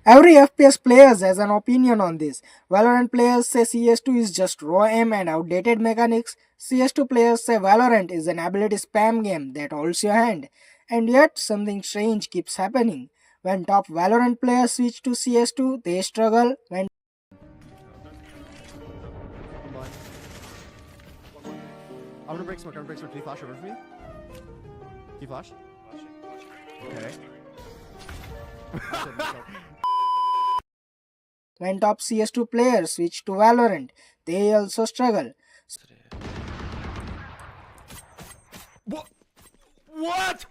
Every FPS players has an opinion on this. Valorant players say CS2 is just raw aim and outdated mechanics. CS2 players say Valorant is an ability spam game that holds your hand. And yet something strange keeps happening. When top Valorant players switch to CS2, they struggle. When I'm gonna break smoke. Can you flash over for me? Can you flash? Okay. when top CS2 players switch to Valorant, they also struggle. What?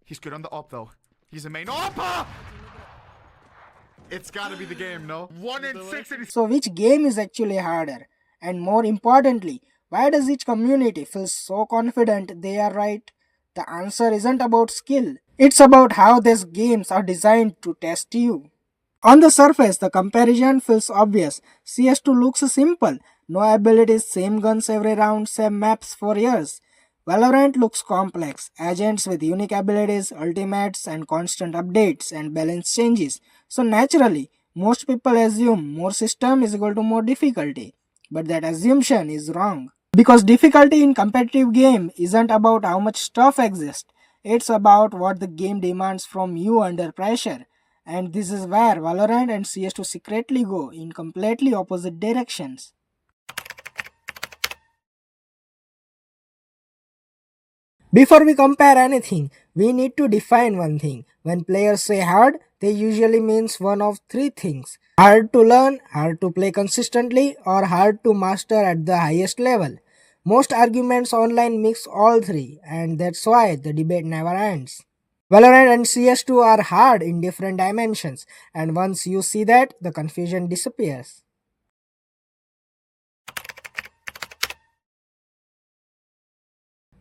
He's good on the op though. He's a main op. It's gotta be the game, no? 1 in 6 and So which game is actually harder? And more importantly, why does each community feel so confident they are right? The answer isn't about skill. It's about how these games are designed to test you. On the surface, the comparison feels obvious. CS2 looks simple. No abilities, same guns every round, same maps for years. Valorant looks complex. Agents with unique abilities, ultimates, and constant updates and balance changes. So naturally, most people assume more system is equal to more difficulty. But that assumption is wrong. Because difficulty in competitive game isn't about how much stuff exists. It's about what the game demands from you under pressure. And this is where Valorant and CS2 secretly go in completely opposite directions. Before we compare anything, we need to define one thing. When players say hard, they usually means one of three things. Hard to learn, hard to play consistently, or hard to master at the highest level. Most arguments online mix all three, and that's why the debate never ends. Valorant and CS2 are hard in different dimensions, and once you see that, the confusion disappears.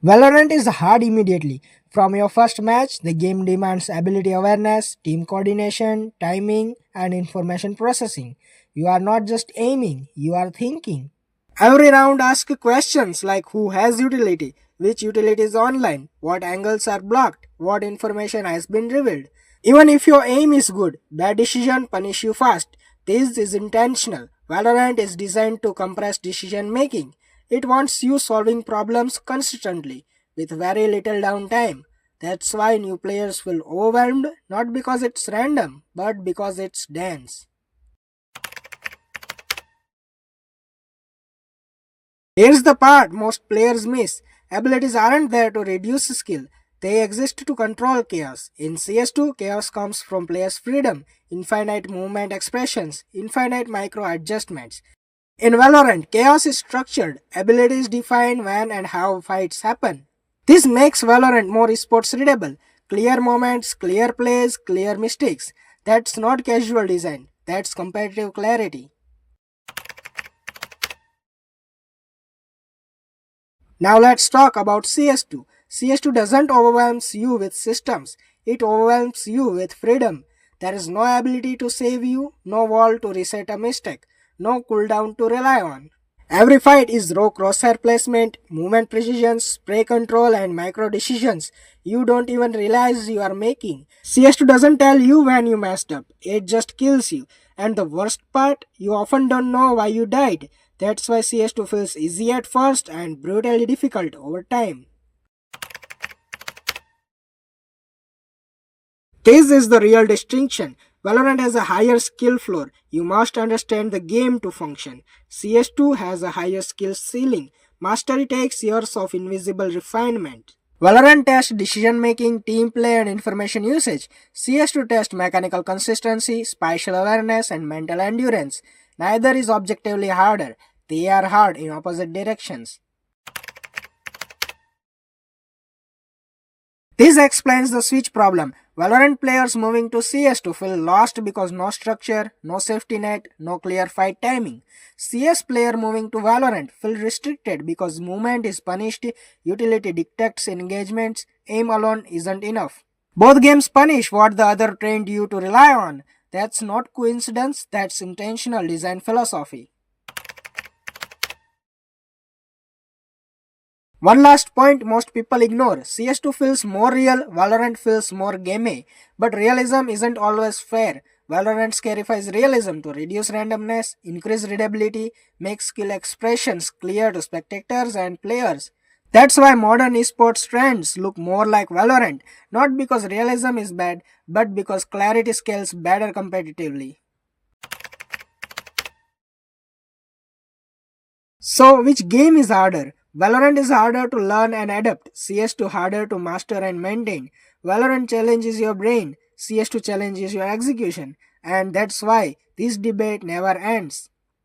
Valorant is hard immediately. From your first match, the game demands ability awareness, team coordination, timing, and information processing. You are not just aiming, you are thinking. Every round asks questions like who has utility, which utility is online, what angles are blocked, what information has been revealed. Even if your aim is good, bad decision punish you fast. This is intentional. Valorant is designed to compress decision making. It wants you solving problems consistently with very little downtime. That's why new players feel overwhelmed, not because it's random, but because it's dense. Here's the part most players miss. Abilities aren't there to reduce skill. They exist to control chaos. In CS2, chaos comes from players' freedom, infinite movement expressions, infinite micro adjustments. In Valorant, chaos is structured. Abilities define when and how fights happen. This makes Valorant more esports readable. Clear moments, clear plays, clear mistakes. That's not casual design. That's competitive clarity. Now let's talk about CS2. CS2 doesn't overwhelm you with systems. It overwhelms you with freedom. There is no ability to save you, no wall to reset a mistake, no cooldown to rely on. Every fight is raw crosshair placement, movement precision, spray control, and micro decisions you don't even realize you are making. CS2 doesn't tell you when you messed up, it just kills you. And the worst part, you often don't know why you died. That's why CS2 feels easy at first and brutally difficult over time. This is the real distinction. Valorant has a higher skill floor. You must understand the game to function. CS2 has a higher skill ceiling. Mastery takes years of invisible refinement. Valorant tests decision making, team play, and information usage. CS2 tests mechanical consistency, spatial awareness, and mental endurance. Neither is objectively harder. They are hard in opposite directions. This explains the switch problem. Valorant players moving to CS2 feel lost because no structure, no safety net, no clear fight timing. CS player moving to Valorant feel restricted because movement is punished, utility dictates engagements, aim alone isn't enough. Both games punish what the other trained you to rely on. That's not coincidence, that's intentional design philosophy. One last point most people ignore. CS2 feels more real, Valorant feels more gamey. But realism isn't always fair. Valorant scarifies realism to reduce randomness, increase readability, make skill expressions clear to spectators and players. That's why modern esports trends look more like Valorant, not because realism is bad, but because clarity scales better competitively. So, which game is harder? Valorant is harder to learn and adapt, CS2 harder to master and maintain. Valorant challenges your brain, CS2 challenges your execution, and that's why this debate never ends.